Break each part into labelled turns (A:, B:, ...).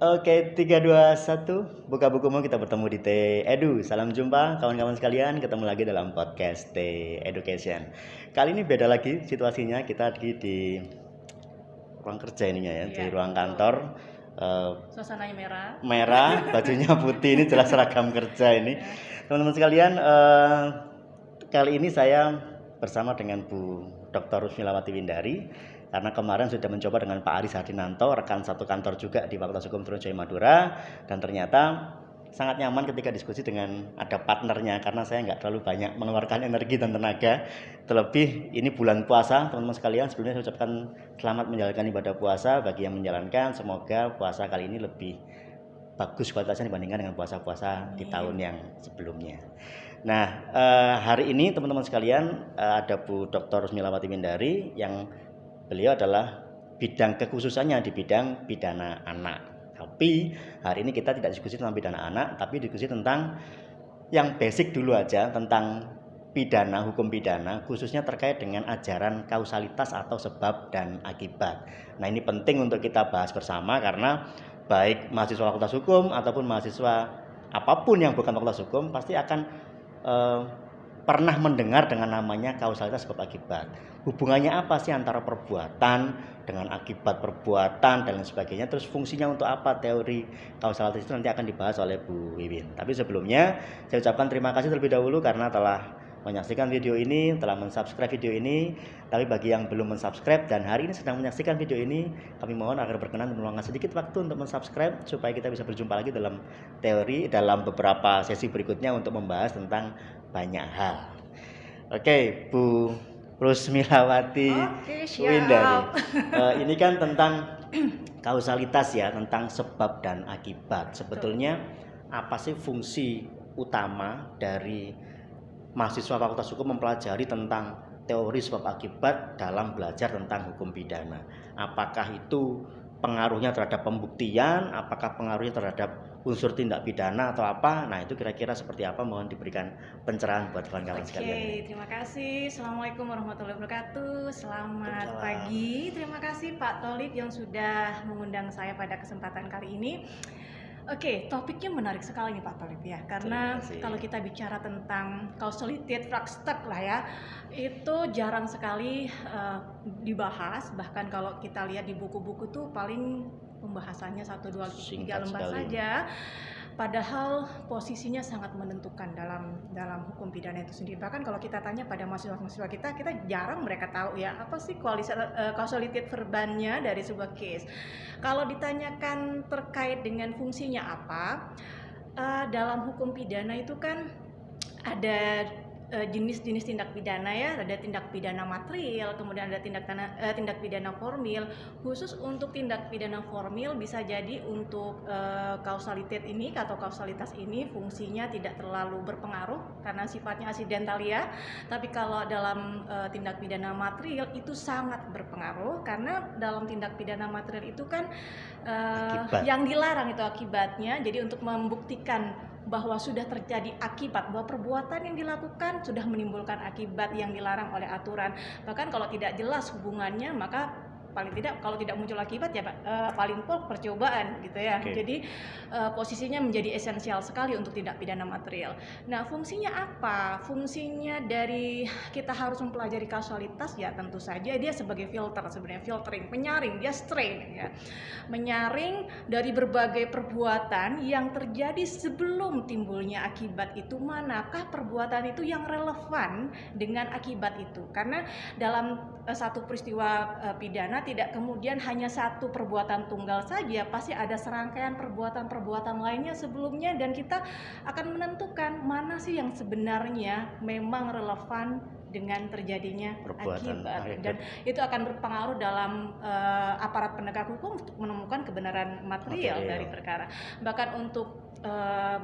A: Oke, 3, 2, 1. Buka bukumu, kita bertemu di T Edu. Salam jumpa kawan-kawan sekalian, ketemu lagi dalam podcast T Education. Kali ini beda lagi situasinya, kita lagi di ruang kerja ininya ya, di ruang kantor.
B: Suasananya
A: merah, bajunya putih, ini jelas seragam kerja ini. Teman-teman sekalian, kali ini saya bersama dengan Bu Dr. Rusmilawati Windari, karena kemarin sudah mencoba dengan Pak Aris Hardinanto, rekan satu kantor juga di Fakultas Hukum Trunojoyo Madura, dan ternyata sangat nyaman ketika diskusi dengan ada partnernya, karena saya nggak terlalu banyak mengeluarkan energi dan tenaga. Terlebih ini bulan puasa, teman-teman sekalian. Sebelumnya saya ucapkan selamat menjalankan ibadah puasa bagi yang menjalankan. Semoga puasa kali ini lebih bagus kualitasnya dibandingkan dengan puasa-puasa di tahun yang sebelumnya. Nah, hari ini teman-teman sekalian, ada Bu Dr. Rusmilawati Windari yang beliau adalah bidang kekhususannya di bidang pidana anak. Tapi hari ini kita tidak diskusi tentang pidana anak, tapi diskusi tentang yang basic dulu aja, tentang pidana, hukum pidana, khususnya terkait dengan ajaran kausalitas atau sebab dan akibat. Nah, ini penting untuk kita bahas bersama, karena baik mahasiswa Fakultas Hukum ataupun mahasiswa apapun yang bukan Fakultas Hukum pasti akan pernah mendengar dengan namanya kausalitas sebab akibat. Hubungannya apa sih antara perbuatan dengan akibat perbuatan dan lain sebagainya. Terus fungsinya untuk apa teori kausalitas itu nanti akan dibahas oleh Bu Wiwin. Tapi sebelumnya saya ucapkan terima kasih terlebih dahulu karena telah menyaksikan video ini, telah mensubscribe video ini. Tapi bagi yang belum mensubscribe dan hari ini sedang menyaksikan video ini, kami mohon agar berkenan meluangkan sedikit waktu untuk mensubscribe supaya kita bisa berjumpa lagi dalam teori dalam beberapa sesi berikutnya untuk membahas tentang banyak hal. Oke, Bu Rusmilawati Windari. Ini kan tentang kausalitas ya, tentang sebab dan akibat. Sebetulnya apa sih fungsi utama dari mahasiswa Fakultas Hukum mempelajari tentang teori sebab akibat dalam belajar tentang hukum pidana? Apakah itu pengaruhnya terhadap pembuktian, apakah pengaruhnya terhadap unsur tindak pidana atau apa? Nah, itu kira-kira seperti apa? Mohon diberikan pencerahan buat kawan-kawan sekalian.
B: Oke, terima kasih. Assalamualaikum warahmatullahi wabarakatuh. Selamat pagi. Terima kasih Pak Tolib yang sudah mengundang saya pada kesempatan kali ini. Oke, topiknya menarik sekali nih Pak Tolib ya, karena kalau kita bicara tentang causalated fractal lah ya, itu jarang sekali dibahas. Bahkan kalau kita lihat di buku-buku tuh paling pembahasannya 1, 2, 3 lembar saja. Padahal posisinya sangat menentukan dalam hukum pidana itu sendiri. Bahkan kalau kita tanya pada mahasiswa-mahasiswa kita jarang mereka tahu ya apa sih causalated verbannya dari sebuah case. Kalau ditanyakan terkait dengan fungsinya apa, dalam hukum pidana itu kan ada jenis-jenis tindak pidana ya, ada tindak pidana material, kemudian ada tindak pidana formil. Khusus untuk tindak pidana formil bisa jadi untuk kausalitas ini atau kausalitas ini fungsinya tidak terlalu berpengaruh karena sifatnya aksidental ya. Tapi kalau dalam tindak pidana material itu sangat berpengaruh, karena dalam tindak pidana material itu kan yang dilarang itu akibatnya. Jadi untuk membuktikan bahwa sudah terjadi akibat, bahwa perbuatan yang dilakukan sudah menimbulkan akibat yang dilarang oleh aturan. Bahkan kalau tidak jelas hubungannya, maka paling tidak kalau tidak muncul akibat ya paling pol percobaan gitu ya. Jadi posisinya menjadi esensial sekali untuk tindak pidana material. Nah, fungsinya apa? Fungsinya dari kita harus mempelajari kausalitas ya tentu saja dia sebagai filter, sebenarnya filtering, penyaring, dia strain ya. Menyaring dari berbagai perbuatan yang terjadi sebelum timbulnya akibat itu, manakah perbuatan itu yang relevan dengan akibat itu. Karena dalam satu peristiwa pidana tidak kemudian hanya satu perbuatan tunggal saja, pasti ada serangkaian perbuatan-perbuatan lainnya sebelumnya, dan kita akan menentukan mana sih yang sebenarnya memang relevan dengan terjadinya akibat. Dan itu akan berpengaruh dalam aparat penegak hukum untuk menemukan kebenaran material dari perkara. Bahkan untuk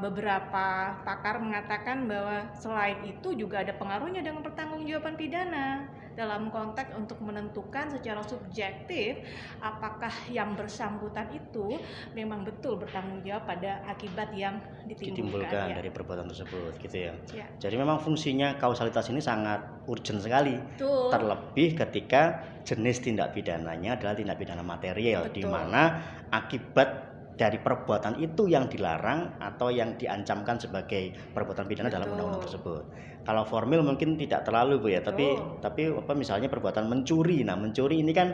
B: beberapa pakar mengatakan bahwa selain itu juga ada pengaruhnya dengan pertanggungjawaban pidana dalam konteks untuk menentukan secara subjektif apakah yang bersangkutan itu memang betul bertanggung jawab pada akibat yang ditimbulkan
A: dari perbuatan tersebut gitu ya. Jadi memang fungsinya kausalitas ini sangat urgent sekali. Terlebih ketika jenis tindak pidananya adalah tindak pidana material, di mana akibat dari perbuatan itu yang dilarang atau yang diancamkan sebagai perbuatan pidana dalam
B: Betul.
A: undang-undang tersebut. Kalau formil mungkin tidak terlalu Bu ya, tapi apa misalnya perbuatan mencuri. Nah, mencuri ini kan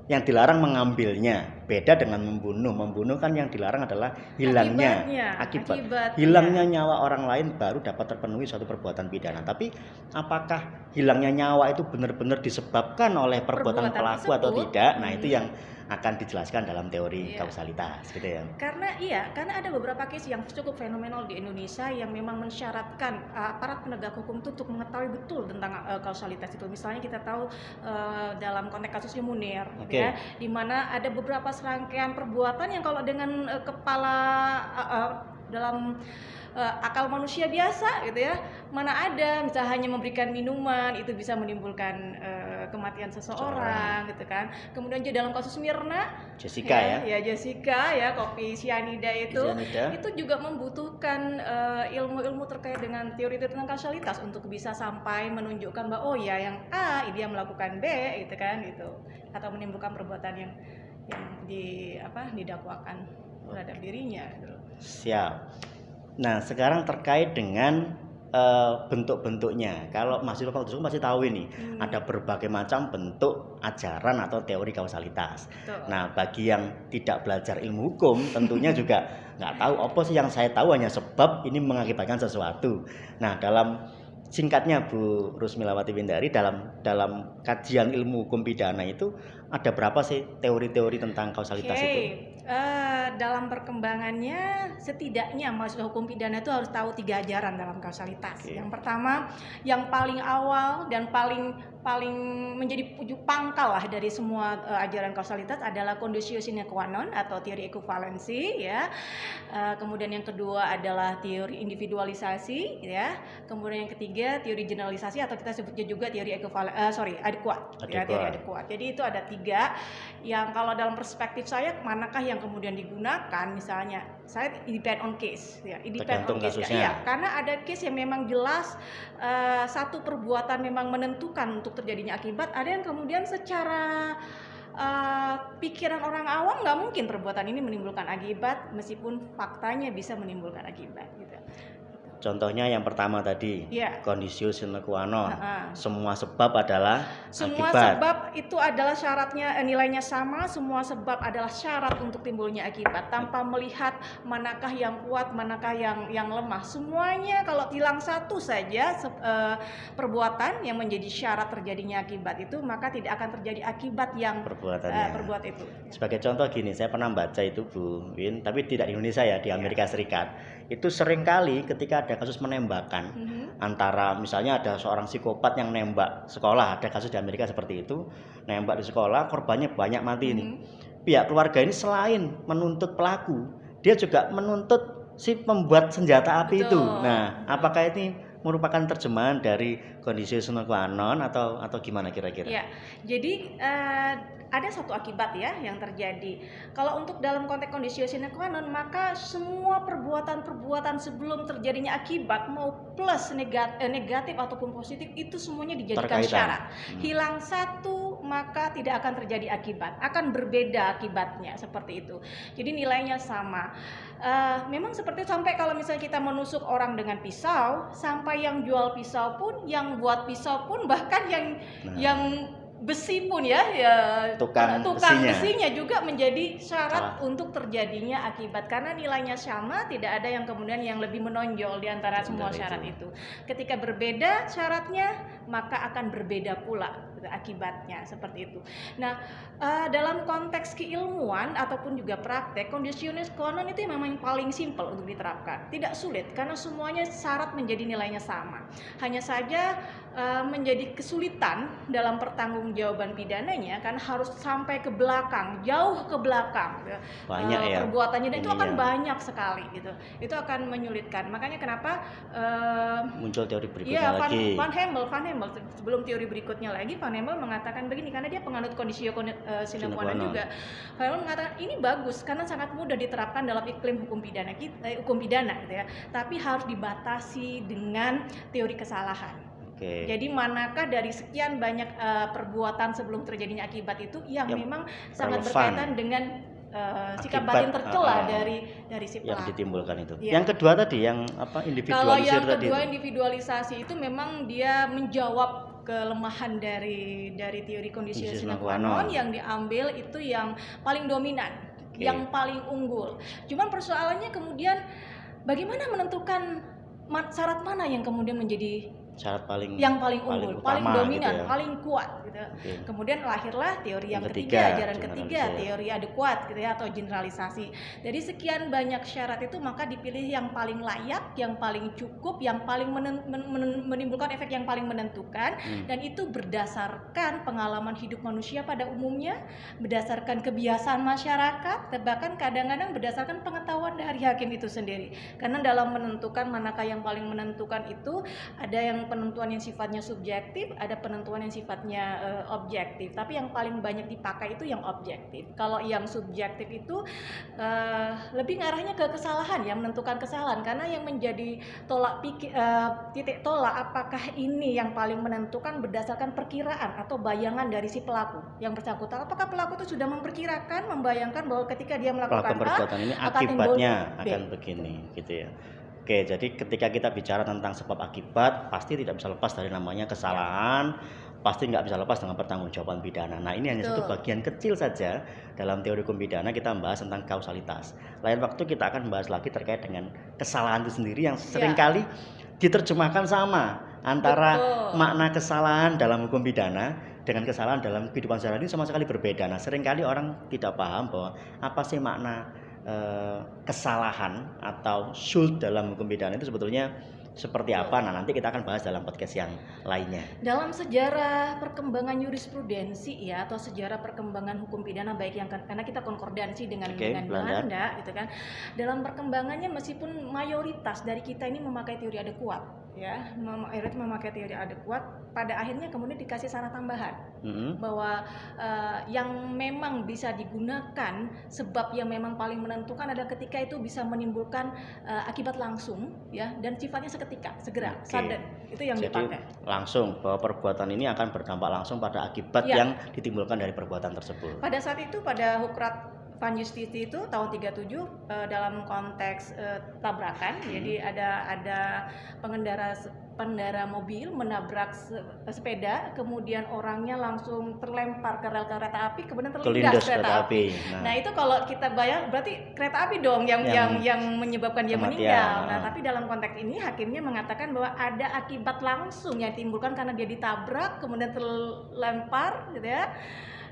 A: yang dilarang mengambilnya, beda dengan membunuh. Membunuh kan yang dilarang adalah hilangnya
B: Akibatnya.
A: hilangnya nyawa orang lain baru dapat terpenuhi suatu perbuatan pidana. Tapi apakah hilangnya nyawa itu benar-benar disebabkan oleh perbuatan pelaku atau tidak? Nah, itu yang akan dijelaskan dalam teori kausalitas gitu ya.
B: Karena ada beberapa case yang cukup fenomenal di Indonesia yang memang mensyaratkan aparat penegak hukum itu untuk mengetahui betul tentang kausalitas itu. Misalnya kita tahu dalam konteks kasusnya Munir, ya, di mana ada beberapa serangkaian perbuatan yang kalau dengan kepala dalam akal manusia biasa gitu ya, mana ada misalnya hanya memberikan minuman itu bisa menimbulkan kematian seseorang gitu kan. Kemudian juga dalam kasus Mirna Jessica ya kopi sianida itu juga membutuhkan ilmu-ilmu terkait dengan teori tentang kausalitas untuk bisa sampai menunjukkan bahwa oh ya yang A dia melakukan B gitu kan gitu, atau menimbulkan perbuatan yang didakwakan terhadap dirinya gitu.
A: Siap. Nah, sekarang terkait dengan bentuk-bentuknya. Kalau mahasiswa fakultas hukum masih tahu ini, ada berbagai macam bentuk ajaran atau teori kausalitas. Nah, bagi yang tidak belajar ilmu hukum, tentunya juga nggak tahu apa sih yang saya tahu hanya sebab ini mengakibatkan sesuatu. Nah, dalam singkatnya Bu Rusmilawati Windari, dalam kajian ilmu hukum pidana itu ada berapa sih teori-teori tentang kausalitas itu?
B: Dalam perkembangannya setidaknya mahasiswa hukum pidana itu harus tahu 3 ajaran dalam kausalitas. Yang pertama, yang paling awal dan paling menjadi ujung pangkal lah dari semua ajaran kausalitas adalah conditio sine qua non atau teori ekuivalensi ya. Kemudian yang kedua adalah teori individualisasi ya. Kemudian yang ketiga teori generalisasi atau kita sebutnya juga teori adekuat. Ya, teori adekuat. Jadi itu ada 3 yang kalau dalam perspektif saya manakah yang kemudian digunakan, misalnya saya depend on case ya,
A: tergantung kasusnya.
B: Ya, karena ada case yang memang jelas satu perbuatan memang menentukan untuk terjadinya akibat, ada yang kemudian secara pikiran orang awam nggak mungkin perbuatan ini menimbulkan akibat meskipun faktanya bisa menimbulkan akibat gitu.
A: Contohnya yang pertama tadi, conditio sine qua non. Semua sebab adalah
B: semua
A: akibat.
B: Sebab itu adalah syaratnya, nilainya sama. Semua sebab adalah syarat untuk timbulnya akibat, tanpa melihat manakah yang kuat, manakah yang lemah. Semuanya kalau hilang satu saja perbuatan yang menjadi syarat terjadinya akibat itu, maka tidak akan terjadi akibat yang perbuat itu.
A: Sebagai contoh gini, saya pernah baca itu Bu Win, tapi tidak di Indonesia ya, di Amerika Serikat. Itu seringkali ketika ada kasus penembakan antara misalnya ada seorang psikopat yang nembak sekolah, ada kasus di Amerika seperti itu, nembak di sekolah, korbannya banyak mati ini. Pihak keluarga ini selain menuntut pelaku, dia juga menuntut si pembuat senjata api itu. Nah, apakah ini merupakan terjemahan dari conditio sine qua non atau gimana kira-kira?
B: Ya, jadi ada satu akibat ya yang terjadi. Kalau untuk dalam konteks conditio sine qua non, maka semua perbuatan-perbuatan sebelum terjadinya akibat mau plus negatif ataupun positif itu semuanya dijadikan syarat. Hilang satu maka tidak akan terjadi akibat, akan berbeda akibatnya seperti itu. Jadi nilainya sama. Memang seperti sampai kalau misalnya kita menusuk orang dengan pisau, sampai yang jual pisau pun, yang buat pisau pun, bahkan yang besi pun ya tukang besinya juga menjadi syarat untuk terjadinya akibat, karena nilainya sama, tidak ada yang kemudian yang lebih menonjol di antara semua syarat itu. Ketika berbeda syaratnya, maka akan berbeda pula akibatnya, seperti itu. Nah, dalam konteks keilmuan ataupun juga praktek, conditio sine qua non itu memang paling simpel untuk diterapkan, tidak sulit karena semuanya syarat menjadi nilainya sama. Hanya saja menjadi kesulitan dalam pertanggungjawaban pidananya kan harus sampai ke belakang, jauh ke belakang
A: banyak
B: perbuatannya, dan itu akan banyak sekali gitu. Itu akan menyulitkan. Makanya kenapa
A: muncul teori berikutnya lagi.
B: Van Hemel sebelum teori berikutnya lagi, Van Hemel mengatakan begini, karena dia penganut conditio sine qua non juga. Van Hemel mengatakan ini bagus karena sangat mudah diterapkan dalam iklim hukum pidana gitu ya. Tapi harus dibatasi dengan teori kesalahan. Jadi manakah dari sekian banyak perbuatan sebelum terjadinya akibat itu yang memang sangat berkaitan dengan sikap
A: Akibat,
B: batin tercela
A: heeh,
B: dari si
A: yang
B: pelaku.
A: ditimbulkan itu.
B: Iya.
A: Yang kedua tadi yang apa
B: Kalau
A: individualisir
B: yang
A: tadi
B: kedua
A: itu.
B: individualisasi itu memang dia menjawab kelemahan dari teori kondisi
A: Kondisi
B: sine
A: sine
B: qua
A: qua
B: non
A: non.
B: yang diambil itu yang paling dominan,
A: Oke.
B: yang paling unggul. Cuman persoalannya kemudian bagaimana menentukan syarat mana yang kemudian menjadi
A: Syarat paling
B: unggul, paling
A: utama
B: dominan,
A: gitu ya.
B: paling kuat gitu.
A: Oke.
B: Kemudian lahirlah teori yang
A: Yang
B: ketiga,
A: ketiga,
B: ajaran ketiga,
A: generalisir.
B: teori adekuat gitu ya, atau generalisasi. Dari sekian banyak syarat itu maka dipilih yang paling layak, yang paling cukup, yang paling menimbulkan efek yang paling menentukan, dan itu berdasarkan pengalaman hidup manusia pada umumnya, berdasarkan kebiasaan masyarakat, bahkan kadang-kadang berdasarkan pengetahuan dari hakim itu sendiri. Karena dalam menentukan manakah yang paling menentukan itu ada yang penentuan yang sifatnya subjektif, ada penentuan yang sifatnya objektif. Tapi yang paling banyak dipakai itu yang objektif. Kalau yang subjektif itu lebih ngarahnya ke kesalahan, ya, menentukan kesalahan. Karena yang menjadi titik tolak apakah ini yang paling menentukan berdasarkan perkiraan atau bayangan dari si pelaku yang bersangkutan. Apakah pelaku itu sudah memperkirakan, membayangkan bahwa ketika dia melakukan
A: perbuatan ini
B: akan
A: akibatnya
B: timbul B.
A: akan begini gitu ya. Oke, jadi ketika kita bicara tentang sebab akibat, pasti tidak bisa lepas dari namanya kesalahan, pasti nggak bisa lepas dengan pertanggungjawaban pidana. Nah, ini hanya satu bagian kecil saja dalam teori hukum pidana. Kita membahas tentang kausalitas. Lain waktu kita akan membahas lagi terkait dengan kesalahan itu sendiri yang seringkali diterjemahkan sama antara makna kesalahan dalam hukum pidana dengan kesalahan dalam kehidupan sehari-hari sama sekali berbeda. Nah, seringkali orang tidak paham bahwa apa sih makna kesalahan atau schuld dalam hukum pidana itu sebetulnya seperti apa. Nah, nanti kita akan bahas dalam podcast yang lainnya.
B: Dalam sejarah perkembangan jurisprudensi ya, atau sejarah perkembangan hukum pidana, baik yang karena kita konkordansi dengan Belanda gitu kan. Dalam perkembangannya meskipun mayoritas dari kita ini memakai teori adekuat ya, mayoritas memakai teori adekuat, pada akhirnya kemudian dikasih syarat tambahan bahwa yang memang bisa digunakan, sebab yang memang paling menentukan adalah ketika itu bisa menimbulkan akibat langsung ya, dan sifatnya seketika, segera, sudden. Itu yang dipakai.
A: Langsung bahwa perbuatan ini akan berdampak langsung pada akibat yang ditimbulkan dari perbuatan tersebut. Pada
B: saat itu pada Hukrat Van Justiti itu tahun 37 dalam konteks tabrakan, jadi ada pengendara mobil menabrak sepeda, kemudian orangnya langsung terlempar ke rel kereta api, kemudian terlindas kereta api. Nah, itu kalau kita bayang berarti kereta api dong yang menyebabkan dia meninggal. Nah, tapi dalam konteks ini hakimnya mengatakan bahwa ada akibat langsung yang ditimbulkan karena dia ditabrak, kemudian terlempar gitu ya,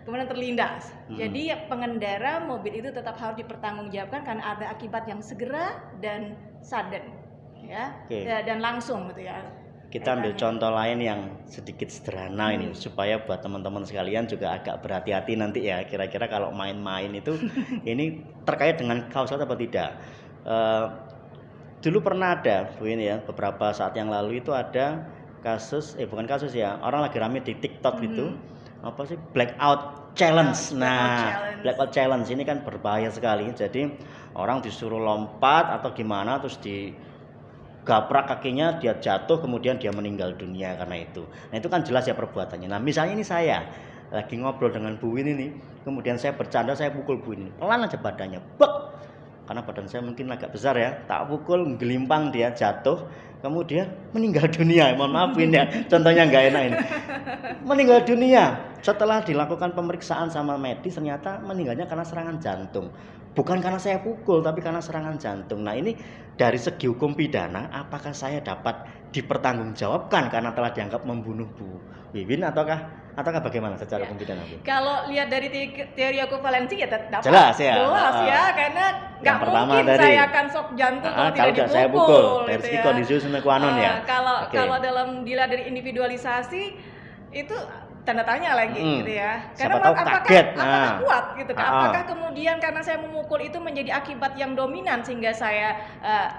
B: kemudian terlindas. Jadi pengendara mobil itu tetap harus dipertanggungjawabkan karena ada akibat yang segera dan sudden ya, dan langsung gitu ya.
A: Kita ambil contoh lain yang sedikit sederhana ini supaya buat teman-teman sekalian juga agak berhati-hati nanti ya, kira-kira kalau main-main itu ini terkait dengan kausal atau tidak. Dulu pernah ada Bu ini ya, beberapa saat yang lalu itu ada kasus bukan kasus ya, orang lagi rame di TikTok itu apa sih, blackout challenge. Blackout challenge ini kan berbahaya sekali. Jadi orang disuruh lompat atau gimana, terus digaprak kakinya, dia jatuh, kemudian dia meninggal dunia karena itu. Nah, itu kan jelas ya perbuatannya. Nah, misalnya ini saya lagi ngobrol dengan Bu Win ini, kemudian saya bercanda, saya pukul Bu Win, pelan aja badannya, bek. Karena badan saya mungkin agak besar ya, tak pukul, gelimpang, dia jatuh, kemudian meninggal dunia. Mohon maafin ya, contohnya nggak enak ini. Meninggal dunia setelah dilakukan pemeriksaan sama medis, ternyata meninggalnya karena serangan jantung. Bukan karena saya pukul, tapi karena serangan jantung. Nah, ini dari segi hukum pidana, apakah saya dapat dipertanggungjawabkan karena telah dianggap membunuh Bu Wiwin ataukah bagaimana secara hukum pidana, Bu?
B: Kalau lihat dari teori ekuivalensi ya dapat.
A: Jelas ya,
B: karena nggak mungkin saya akan shock jantung kalau tidak dipukul.
A: Saya pukul. Dari
B: gitu
A: segi
B: ya.
A: kondisi sine qua non ya.
B: Kalau dalam dilihat dari individualisasi itu tanda tanya lagi gitu ya. Karena apakah kuat gitu kan? Apakah kemudian karena saya memukul itu menjadi akibat yang dominan sehingga saya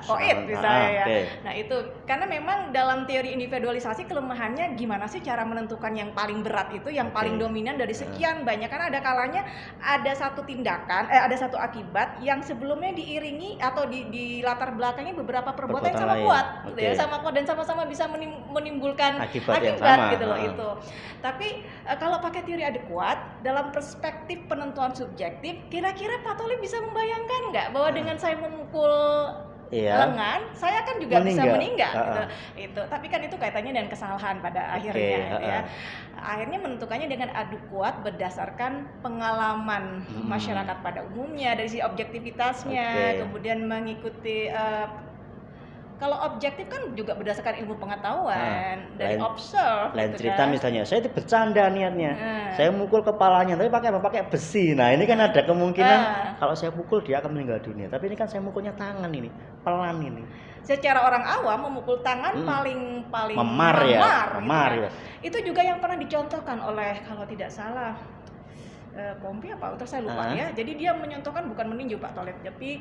B: koit misalnya ya. Nah, itu karena memang dalam teori individualisasi kelemahannya gimana sih cara menentukan yang paling berat itu, yang paling dominan dari sekian banyak. Karena ada kalanya ada satu tindakan, ada satu akibat yang sebelumnya diiringi atau di latar belakangnya beberapa perbuatan yang sama kuat gitu ya, sama kuat dan sama-sama bisa menimbulkan akibat
A: yang sama.
B: gitu loh itu. Tapi kalau pakai teori adekuat, dalam perspektif penentuan subjektif, kira-kira Pak Tolib bisa membayangkan nggak bahwa dengan saya memukul lengan, saya kan juga bisa meninggal gitu. Itu, tapi kan itu kaitannya dengan kesalahan pada akhirnya gitu ya. Akhirnya menentukannya dengan adu kuat berdasarkan pengalaman masyarakat pada umumnya dari sisi objektivitasnya, kemudian mengikuti kalau objektif kan juga berdasarkan ilmu pengetahuan dari observe.
A: Lain cerita kan? Misalnya saya itu bercanda niatnya, saya mukul kepalanya, tapi pakai apa? Pakai besi. Nah ini kan ada kemungkinan kalau saya pukul dia akan meninggal dunia. Tapi ini kan saya mukulnya tangan ini, pelan ini.
B: Secara orang awam memukul tangan paling
A: memar
B: gitu
A: ya.
B: Itu juga yang pernah dicontohkan oleh kalau tidak salah Pompi apa terus saya lupa ya. Jadi dia menyontohkan bukan meninju Pak Tolib, tapi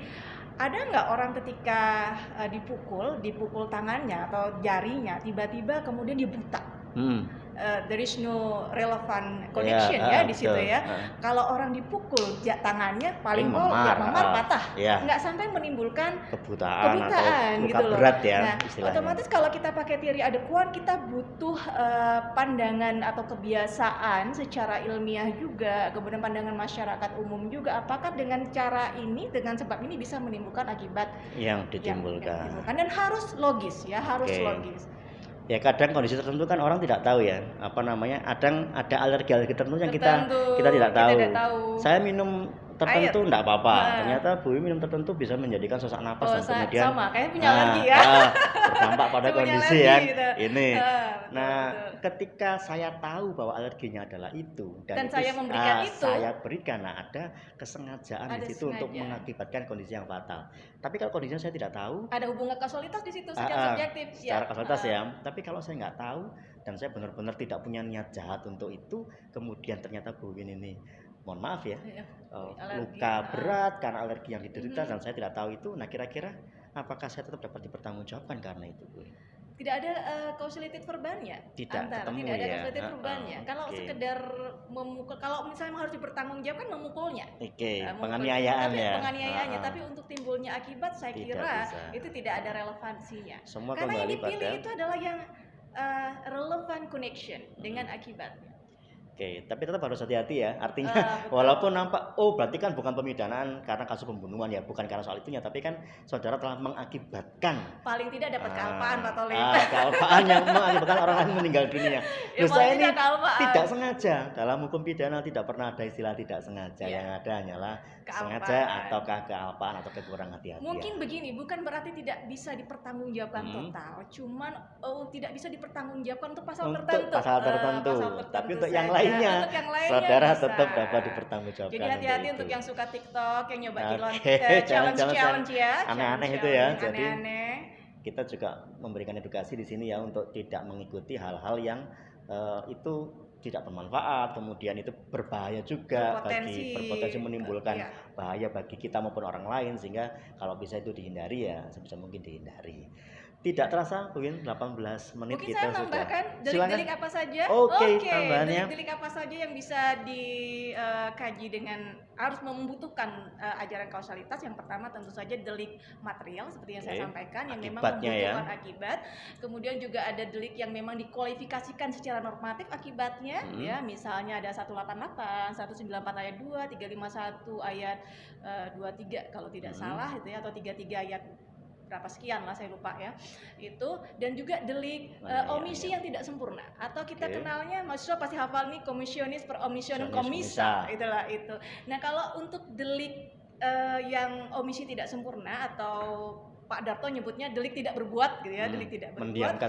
B: ada nggak orang ketika dipukul tangannya atau jarinya, tiba-tiba kemudian dia buta. There is no relevant connection di situ ya. Kalau orang dipukul tangannya paling memar patah, nggak sampai menimbulkan kebutaan atau gitu loh.
A: Berat ya,
B: nah, otomatis kalau kita pakai teori adekuan, kita butuh pandangan atau kebiasaan secara ilmiah juga, kemudian pandangan masyarakat umum juga. Apakah dengan cara ini, dengan sebab ini bisa menimbulkan akibat
A: yang ditimbulkan.
B: Dan harus logis ya, logis.
A: Ya kadang kondisi tertentu kan orang tidak tahu ya, kadang ada alergi tertentu yang kita tidak tahu. Saya minum tertentu enggak apa-apa. Ternyata Bu minum tertentu bisa menjadikan sesak napas dan kemudian
B: sama kayak punya alergi ya.
A: Berdampak pada kondisi yang
B: gitu.
A: Ini. Ketika saya tahu bahwa alerginya adalah itu
B: dan saya memberikan itu,
A: saya berikan, ada kesengajaan di situ untuk mengakibatkan kondisi yang fatal. Tapi kalau kondisinya saya tidak tahu,
B: ada hubungan kausalitas di situ secara subjektif.
A: Secara kausalitas ya. Tapi kalau saya nggak tahu dan saya benar-benar tidak punya niat jahat untuk itu, kemudian ternyata Bu Win ini, mohon maaf ya, luka berat karena alergi yang diderita dan saya tidak tahu itu. Nah kira-kira apakah saya tetap dapat dipertanggungjawabkan karena itu Bu?
B: Tidak ada causality verbalnya,
A: tidak ada
B: causality verbalnya. Kalau sekedar memukul, kalau misalnya harus dipertanggungjawabkan memukulnya, penganiayaannya, tapi untuk timbulnya akibat saya kira itu tidak ada relevansinya. Karena yang dipilih itu adalah yang relevant connection dengan akibatnya.
A: Tapi tetap harus hati-hati ya. Artinya walaupun nampak berarti kan bukan pemidanaan karena kasus pembunuhan ya, bukan karena soal itunya, tapi kan saudara telah mengakibatkan
B: paling tidak dapat kealpaan Pak Tolib.
A: Kealpaan yang mengakibatkan orang lain meninggal dunia. Saya ini tidak sengaja. Dalam hukum pidana tidak pernah ada istilah tidak sengaja. Yang ada hanyalah sengaja ataukah kealpaan atau kekurangan hati-hati.
B: Mungkin begini, bukan berarti tidak bisa dipertanggungjawabkan total, cuman tidak bisa dipertanggungjawabkan untuk pasal tertentu.
A: Tapi untuk yang lainnya, saudara tetap dapat dipertanggungjawabkan.
B: Jadi hati-hati untuk yang suka TikTok, yang nyoba challenge ya,
A: aneh-aneh itu ya. Jadi kita juga memberikan edukasi di sini ya untuk tidak mengikuti hal-hal yang itu tidak bermanfaat, kemudian itu berbahaya juga, berpotensi menimbulkan bahaya bagi kita maupun orang lain, sehingga kalau bisa itu dihindari ya sebisa mungkin dihindari. Tidak terasa mungkin 18 menit
B: mungkin
A: kita
B: saya tambahkan delik-delik apa saja.
A: Tambahannya.
B: Delik-delik apa saja yang bisa dikaji dengan harus membutuhkan ajaran kausalitas. Yang pertama tentu saja delik material seperti yang saya sampaikan, yang memang membutuhkan akibat. Kemudian juga ada delik yang memang dikualifikasikan secara normatif akibatnya, ya, misalnya ada 188, 194 ayat 2, 351 ayat 23 kalau tidak salah itu ya, atau 33 ayat berapa sekian lah saya lupa ya itu, dan juga delik omisi yang tidak sempurna atau kita kenalnya, mahasiswa pasti hafal nih, komisionis per omissionum commissa, itulah itu. Nah kalau untuk delik yang omisi tidak sempurna atau Pak Darto nyebutnya delik tidak berbuat gitu ya, delik tidak berbuat,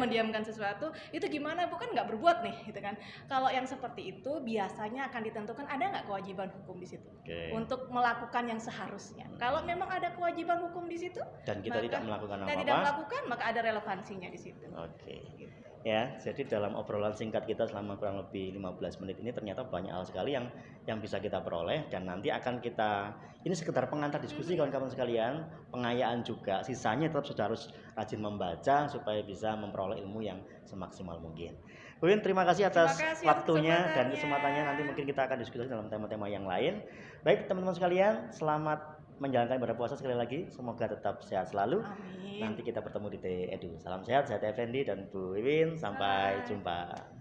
B: mendiamkan sesuatu itu gimana, bukan nggak berbuat nih gitu kan. Kalau yang seperti itu biasanya akan ditentukan ada nggak kewajiban hukum di situ untuk melakukan yang seharusnya. Kalau memang ada kewajiban hukum di situ
A: dan kita tidak melakukan
B: maka ada relevansinya di situ.
A: Gitu. Ya, jadi dalam obrolan singkat kita selama kurang lebih 15 menit ini ternyata banyak hal sekali yang bisa kita peroleh, dan nanti akan kita, ini sekedar pengantar diskusi kawan-kawan sekalian, pengayaan juga, sisanya tetap sudah harus rajin membaca supaya bisa memperoleh ilmu yang semaksimal mungkin. Bu Win, terima kasih atas waktunya dan kesempatannya. Nanti mungkin kita akan diskusi dalam tema-tema yang lain. Baik teman-teman sekalian, selamat menjalankan ibadah puasa sekali lagi, semoga tetap sehat selalu.
B: Amin.
A: Nanti kita bertemu di TEDU. Salam sehat, saya Effendi dan Bu Win, sampai jumpa.